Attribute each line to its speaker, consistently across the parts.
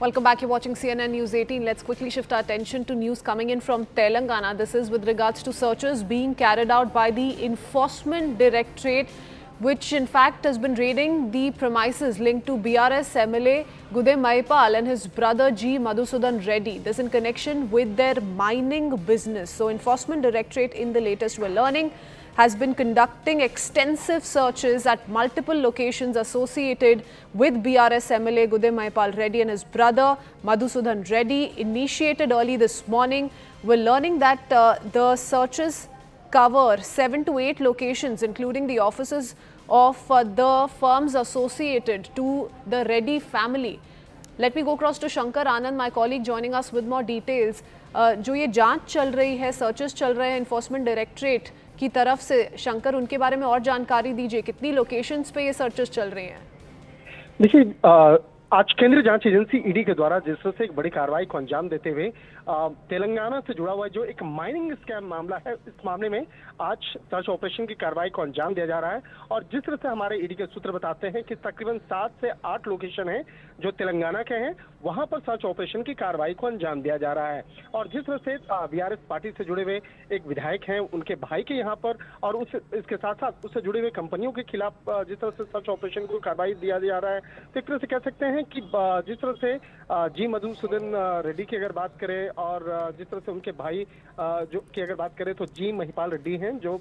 Speaker 1: Welcome back. You're watching CNN News 18. Let's quickly shift our attention to news coming in from Telangana. This is with regards to searches being carried out by the Enforcement Directorate, which in fact has been raiding the premises linked to BRS MLA Gude Maipal and his brother G. Madhusudan Reddy. This in connection with their mining business. So Enforcement Directorate, in the latest we're learning, has been conducting extensive searches at multiple locations associated with BRS MLA Gude Maipal Reddy and his brother Madhusudan Reddy. Initiated early this morning, we're learning that the searches cover 7 to 8 locations, including the offices of the firms associated to the Reddy family. Let me go across to Shankar Anand, my colleague, joining us with more details. जो ये जांच चल रही है, searches चल रहे हैं enforcement directorate की तरफ से, शंकर, उनके बारे में और जानकारी दीजिए। कितनी लोकेशंस पे ये सर्चेस चल रही हैं?
Speaker 2: देखिए, आज केंद्रीय जांच एजेंसी ईडी के द्वारा जिस तरह से एक बड़ी कार्रवाई को अंजाम देते हुए तेलंगाना से जुड़ा हुआ जो एक माइनिंग स्कैम मामला है, इस मामले में आज सर्च ऑपरेशन की कार्रवाई को अंजाम दिया जा रहा है। और जिस तरह से हमारे ईडी के सूत्र बताते हैं कि तकरीबन 7 से 8 लोकेशन है जो तेलंगाना के हैं, वहां पर सर्च ऑपरेशन की कार्रवाई को अंजाम दिया जा रहा है। और जिस तरह से बीआरएस पार्टी से जुड़े हुए एक विधायक हैं, उनके भाई के यहाँ पर और इसके साथ साथ उससे जुड़े हुए कंपनियों के खिलाफ जिस तरह से सर्च ऑपरेशन को कार्रवाई दिया जा रहा है, तो एक तरह से कह सकते हैं कि जिस तरह से जी मधुसूदन रेड्डी की अगर बात करें और जिस तरह से उनके भाई जो की अगर बात करें तो जी महिपाल रेड्डी हैं, जो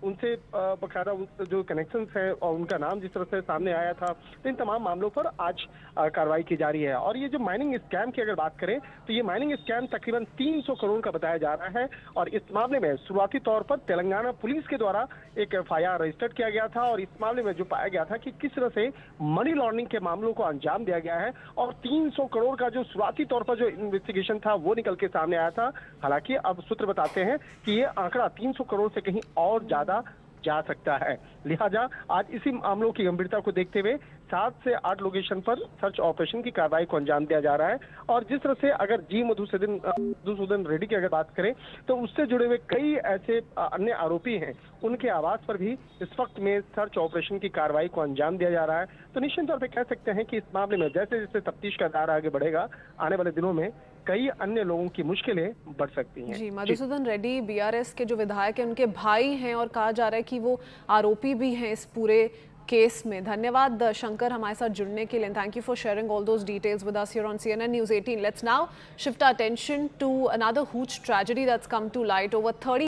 Speaker 2: उनसे बकायदा जो कनेक्शंस है और उनका नाम जिस तरह से सामने आया था, तो इन तमाम मामलों पर आज कार्रवाई की जा रही है। और ये जो माइनिंग स्कैम की अगर बात करें तो ये माइनिंग स्कैम तकरीबन 300 करोड़ का बताया जा रहा है। और इस मामले में शुरुआती तौर पर तेलंगाना पुलिस के द्वारा एक FIR रजिस्टर्ड किया गया था और इस मामले में जो पाया गया था कि किस तरह से मनी लॉन्ड्रिंग के मामलों को अंजाम दिया गया है और 300 करोड़ का जो शुरुआती तौर पर जो इन्वेस्टिगेशन था वो निकल के सामने आया था। हालांकि अब सूत्र बताते हैं कि ये आंकड़ा 300 करोड़ से कहीं और ज्यादा जा सकता है। लिहाजा आज इसी मामलों की गंभीरता को देखते हुए 7 से 8 लोकेशन पर सर्च ऑपरेशन की कार्रवाई को अंजाम दिया जा रहा है। और जिस तरह से अगर जी मधुसूदन रेड्डी की अगर बात करें तो उससे जुड़े हुए कई ऐसे अन्य आरोपी हैं, उनके आवास पर भी इस वक्त में सर्च ऑपरेशन की कार्रवाई को अंजाम दिया जा रहा है। तो निश्चित तौर पर कह सकते हैं कि इस मामले में जैसे जैसे तफ्तीश का दायरा आगे बढ़ेगा, आने वाले दिनों में कई अन्य लोगों की मुश्किलें बढ़ सकती हैं।
Speaker 1: जी, मधुसूदन रेड्डी बीआरएस के जो विधायक हैं, उनके भाई हैं और कहा जा रहा है कि वो आरोपी भी हैं इस पूरे केस में। धन्यवाद शंकर हमारे साथ जुड़ने के लिए। Thank you for sharing all those details with us here on CNN News 18. Let's now shift our attention to another huge tragedy that's come to light. Over 30